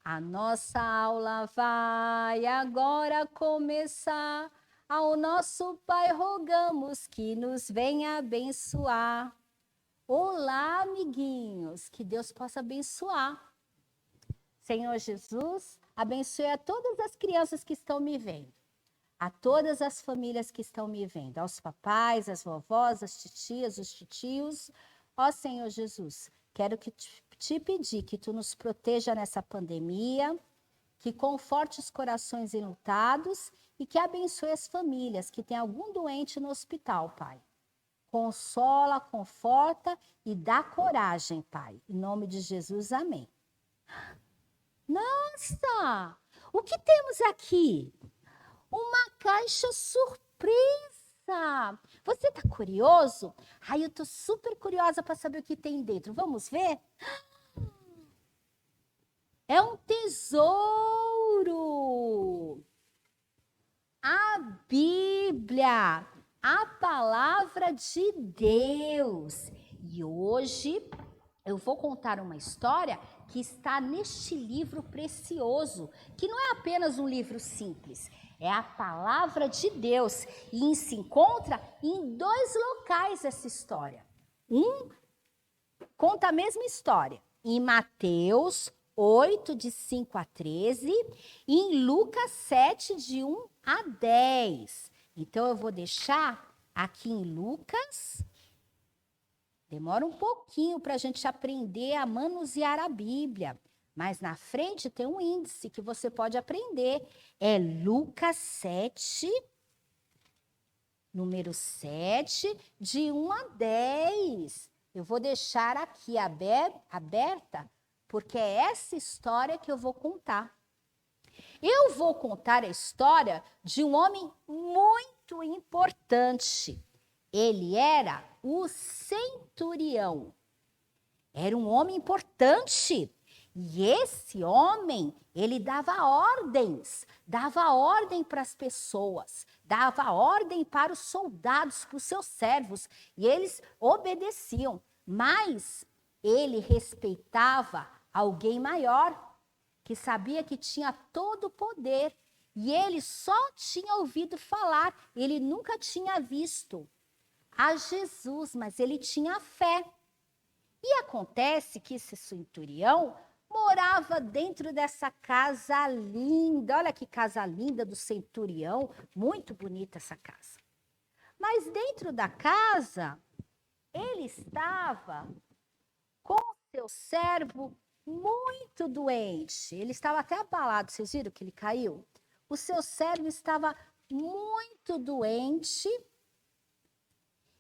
A nossa aula vai agora começar. Ao nosso Pai rogamos que nos venha abençoar. Olá, amiguinhos, que Deus possa abençoar. Senhor Jesus, abençoe a todas as crianças que estão me vendo, a todas as famílias que estão me vendo, aos papais, às vovós, às titias, os titios. Ó Senhor Jesus, quero te pedir que tu nos proteja nessa pandemia, que conforte os corações enlutados e que abençoe as famílias que têm algum doente no hospital, Pai. Consola, conforta e dá coragem, Pai. Em nome de Jesus, amém. Nossa! O que temos aqui? Uma caixa surpresa! Você tá curioso? Ai, eu tô super curiosa para saber o que tem dentro. Vamos ver? É um tesouro! A Bíblia, a palavra de Deus. E hoje eu vou contar uma história que está neste livro precioso, que não é apenas um livro simples, é a palavra de Deus e se encontra em 2 locais essa história. Um conta a mesma história em Mateus 8, de 5 a 13, e em Lucas 7, de 1 a 10. Então, eu vou deixar aqui em Lucas. Demora um pouquinho para a gente aprender a manusear a Bíblia, mas na frente tem um índice que você pode aprender. É Lucas 7, número 7, de 1 a 10. Eu vou deixar aqui aberta, porque é essa história que eu vou contar. Eu vou contar a história de um homem muito importante. Ele era o centurião. Era um homem importante. E esse homem, ele dava ordem para as pessoas, dava ordem para os soldados, para os seus servos, e eles obedeciam. Mas ele respeitava alguém maior, que sabia que tinha todo o poder, e ele só tinha ouvido falar, ele nunca tinha visto a Jesus, mas ele tinha fé. E acontece que esse centurião morava dentro dessa casa linda. Olha que casa linda do centurião, muito bonita essa casa. Mas dentro da casa, ele estava com seu servo muito doente. Ele estava até abalado, vocês viram que ele caiu? O seu servo estava muito doente.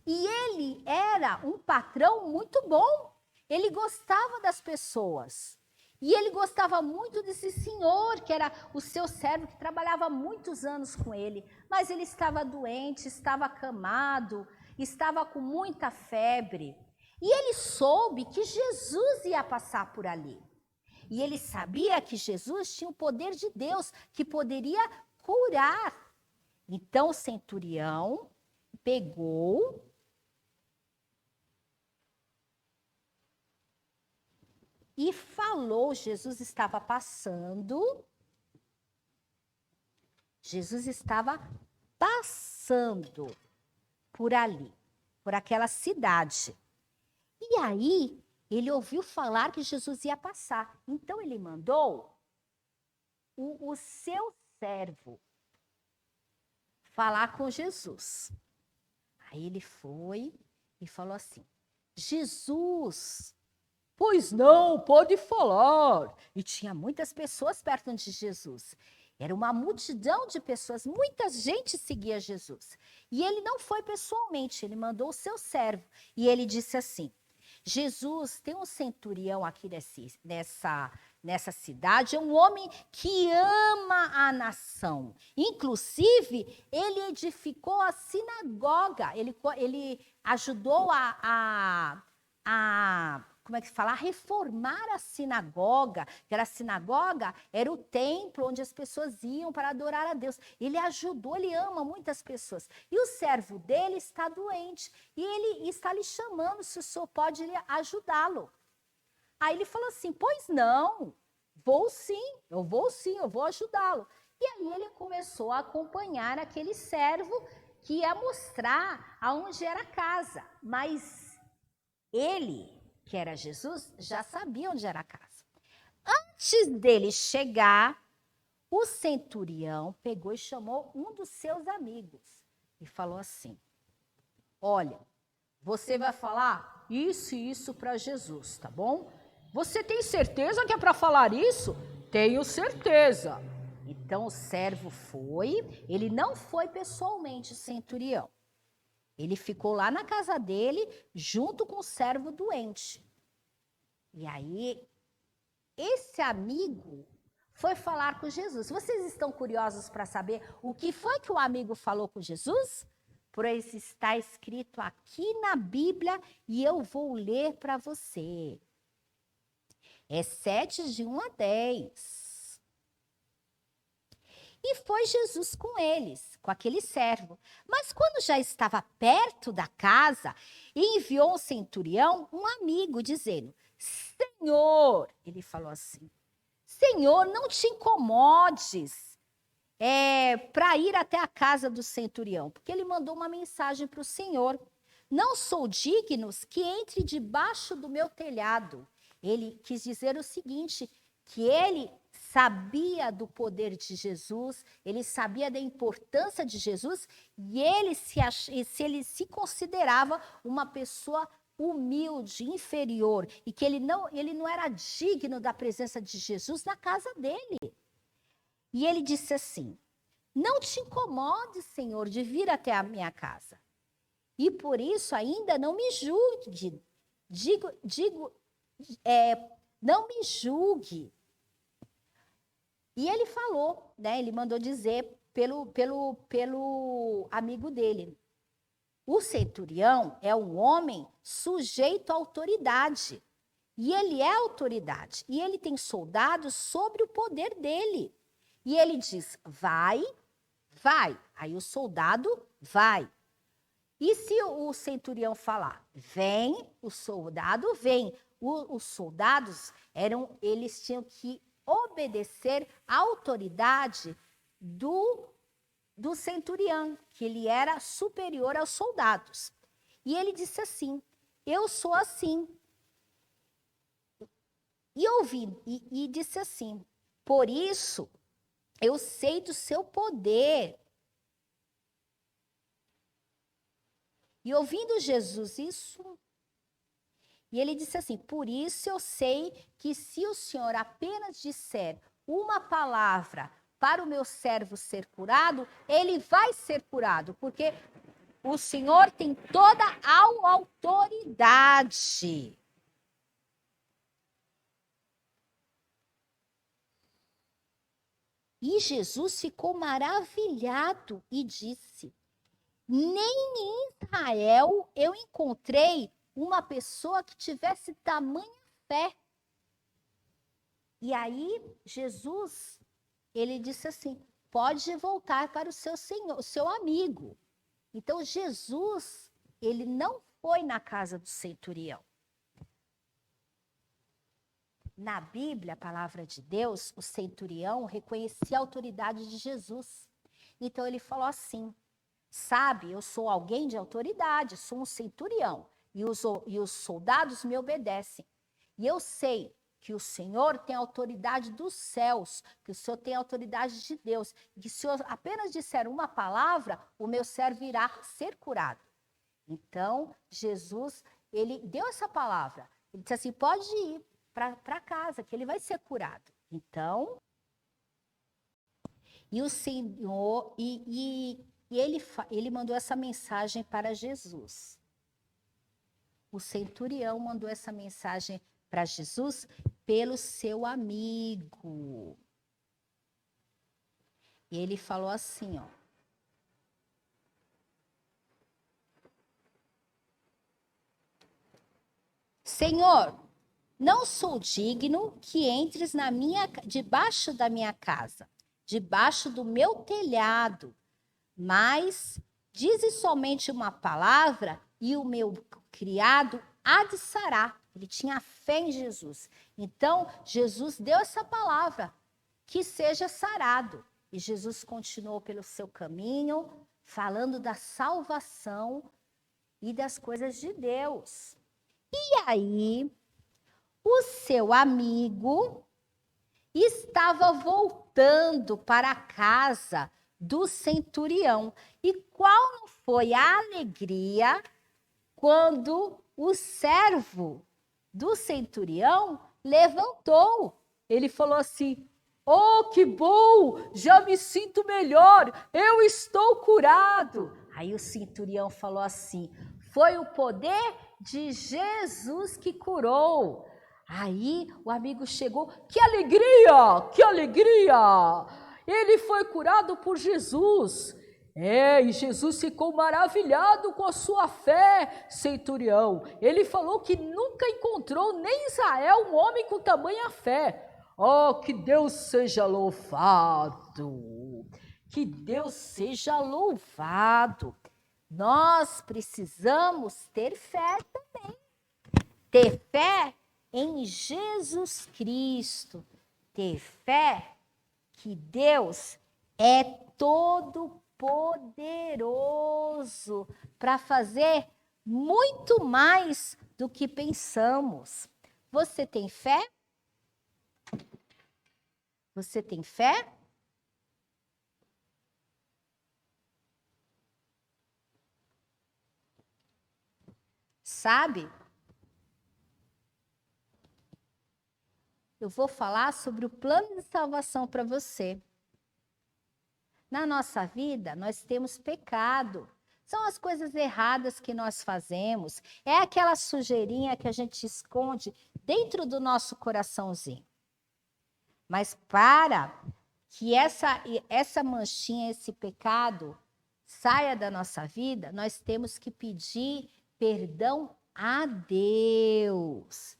E ele era um patrão muito bom. Ele gostava das pessoas. E ele gostava muito desse senhor, que era o seu servo, que trabalhava muitos anos com ele. Mas ele estava doente, estava acamado, estava com muita febre. E ele soube que Jesus ia passar por ali. E ele sabia que Jesus tinha o poder de Deus, que poderia curar. Então o centurião pegou e falou, Jesus estava passando por ali, por aquela cidade. E aí, ele ouviu falar que Jesus ia passar. Então, ele mandou o seu servo falar com Jesus. Aí ele foi e falou assim, Jesus... Pois não, pode falar. E tinha muitas pessoas perto de Jesus. Era uma multidão de pessoas, muita gente seguia Jesus. E ele não foi pessoalmente, ele mandou o seu servo. E ele disse assim, Jesus, tem um centurião aqui nessa cidade, é um homem que ama a nação. Inclusive, ele edificou a sinagoga, ele ajudou como é que se fala? A reformar a sinagoga, que a sinagoga era o templo onde as pessoas iam para adorar a Deus. Ele ajudou, ele ama muitas pessoas. E o servo dele está doente, e ele está lhe chamando se o senhor pode ajudá-lo. Aí ele falou assim, pois não, eu vou ajudá-lo. E aí ele começou a acompanhar aquele servo que ia mostrar aonde era a casa. Mas ele, que era Jesus, já sabia onde era a casa. Antes dele chegar, o centurião pegou e chamou um dos seus amigos e falou assim: olha, você vai falar isso e isso para Jesus, tá bom? Você tem certeza que é para falar isso? Tenho certeza. Então o servo foi, ele não foi pessoalmente centurião. Ele ficou lá na casa dele, junto com o servo doente. E aí, esse amigo foi falar com Jesus. Vocês estão curiosos para saber o que foi que o amigo falou com Jesus? Pois está escrito aqui na Bíblia e eu vou ler para você. É 7, de 1 a 10. E foi Jesus com eles, com aquele servo. Mas quando já estava perto da casa, enviou um centurião, um amigo, dizendo: Senhor, ele falou assim, Senhor, não te incomodes para ir até a casa do centurião, porque ele mandou uma mensagem para o Senhor. Não sou digno que entre debaixo do meu telhado. Ele quis dizer o seguinte, que ele sabia do poder de Jesus, ele sabia da importância de Jesus e ele se considerava uma pessoa humilde, inferior, e que ele não era digno da presença de Jesus na casa dele. E ele disse assim: não te incomode, Senhor, de vir até a minha casa. E por isso ainda não me julgue. Não me julgue. E ele falou, né? Ele mandou dizer pelo amigo dele. O centurião é um homem sujeito à autoridade. E ele é autoridade. E ele tem soldados sobre o poder dele. E ele diz, vai, vai. Aí o soldado vai. E se o centurião falar, vem, o soldado vem. Os soldados eles tinham que obedecer à autoridade do centurião, que ele era superior aos soldados. E ele disse assim, eu sou assim. E disse assim, por isso eu sei do seu poder. E ouvindo Jesus isso, e ele disse assim, por isso eu sei que se o Senhor apenas disser uma palavra para o meu servo ser curado, ele vai ser curado, porque o Senhor tem toda a autoridade. E Jesus ficou maravilhado e disse, nem em Israel eu encontrei uma pessoa que tivesse tamanha fé. E aí, Jesus, ele disse assim, pode voltar para o seu senhor, o seu amigo. Então, Jesus, ele não foi na casa do centurião. Na Bíblia, a palavra de Deus, o centurião reconhecia a autoridade de Jesus. Então, ele falou assim, sabe, eu sou alguém de autoridade, sou um centurião. E os soldados me obedecem. E eu sei que o Senhor tem autoridade dos céus, que o Senhor tem autoridade de Deus. E que se eu apenas disser uma palavra, o meu servo irá ser curado. Então, Jesus, ele deu essa palavra. Ele disse assim, pode ir para casa, que ele vai ser curado. Então, e o Senhor, ele mandou essa mensagem para Jesus. O centurião mandou essa mensagem para Jesus pelo seu amigo. E ele falou assim, ó. Senhor, não sou digno que entres debaixo da minha casa, debaixo do meu telhado, mas dize somente uma palavra e o meu criado há de sarar. Ele tinha fé em Jesus. Então, Jesus deu essa palavra, que seja sarado. E Jesus continuou pelo seu caminho, falando da salvação e das coisas de Deus. E aí, o seu amigo estava voltando para a casa do centurião. E qual não foi a alegria quando o servo do centurião levantou? Ele falou assim: "Oh, que bom! Já me sinto melhor. Eu estou curado." Aí o centurião falou assim: "Foi o poder de Jesus que curou." Aí o amigo chegou: "Que alegria! Que alegria! Ele foi curado por Jesus." E Jesus ficou maravilhado com a sua fé, centurião. Ele falou que nunca encontrou nem em Israel um homem com tamanha fé. Oh, que Deus seja louvado! Que Deus seja louvado! Nós precisamos ter fé também. Ter fé em Jesus Cristo. Ter fé que Deus é todo poderoso para fazer muito mais do que pensamos. Você tem fé? Você tem fé? Sabe? Eu vou falar sobre o plano de salvação para você. Na nossa vida, nós temos pecado. São as coisas erradas que nós fazemos. É aquela sujeirinha que a gente esconde dentro do nosso coraçãozinho. Mas para que essa manchinha, esse pecado saia da nossa vida, nós temos que pedir perdão a Deus.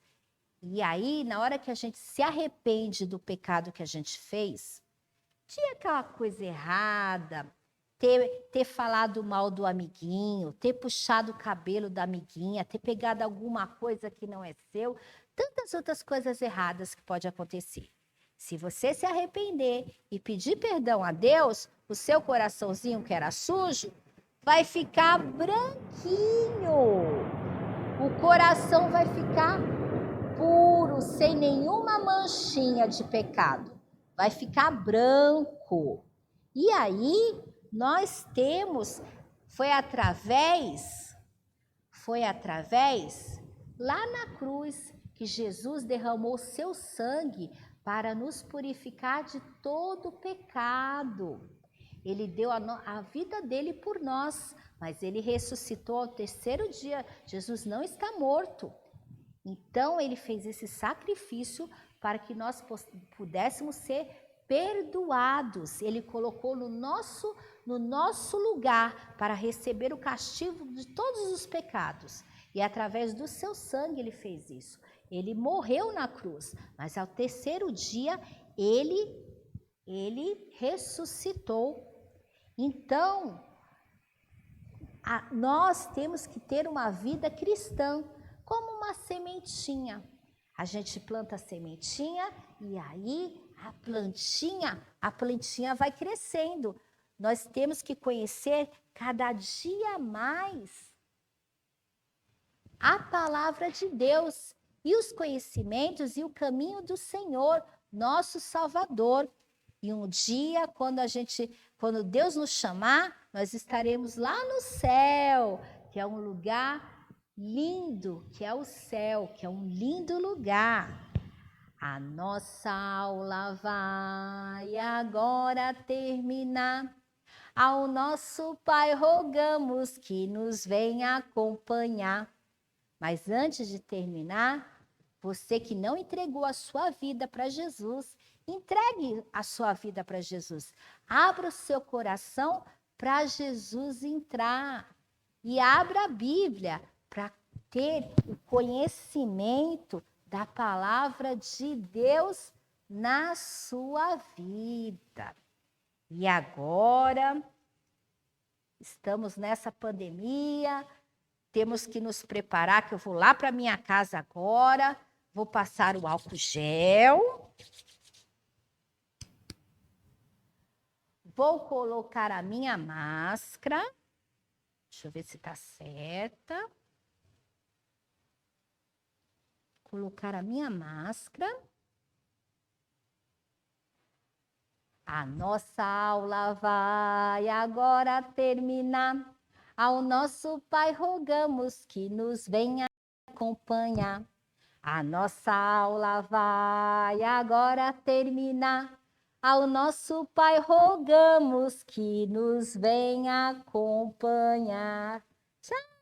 E aí, na hora que a gente se arrepende do pecado que a gente fez, tinha aquela coisa errada, ter falado mal do amiguinho, ter puxado o cabelo da amiguinha, ter pegado alguma coisa que não é seu, tantas outras coisas erradas que pode acontecer. Se você se arrepender e pedir perdão a Deus, o seu coraçãozinho que era sujo vai ficar branquinho. O coração vai ficar puro, sem nenhuma manchinha de pecado. Vai ficar branco. E aí, nós temos, foi através lá na cruz que Jesus derramou seu sangue para nos purificar de todo pecado. Ele deu a vida dele por nós, mas ele ressuscitou ao terceiro dia. Jesus não está morto. Então, ele fez esse sacrifício para que nós pudéssemos ser perdoados. Ele colocou no nosso lugar para receber o castigo de todos os pecados. E através do seu sangue ele fez isso. Ele morreu na cruz, mas ao terceiro dia ele ressuscitou. Então, nós temos que ter uma vida cristã, como uma sementinha. A gente planta a sementinha e aí a plantinha vai crescendo. Nós temos que conhecer cada dia mais a palavra de Deus e os conhecimentos e o caminho do Senhor, nosso Salvador. E um dia, quando Deus nos chamar, nós estaremos lá no céu, que é um lugar lindo, que é o céu, que é um lindo lugar. A nossa aula vai agora terminar. Ao nosso Pai rogamos que nos venha acompanhar. Mas antes de terminar, você que não entregou a sua vida para Jesus, entregue a sua vida para Jesus. Abra o seu coração para Jesus entrar. E abra a Bíblia para ter o conhecimento da palavra de Deus na sua vida. E agora, estamos nessa pandemia, temos que nos preparar, que eu vou lá para minha casa agora, vou passar o álcool gel. Vou colocar a minha máscara. Deixa eu ver se está certa. Colocar a minha máscara. A nossa aula vai agora terminar. Ao nosso Pai rogamos que nos venha acompanhar. A nossa aula vai agora terminar. Ao nosso Pai rogamos que nos venha acompanhar. Tchau!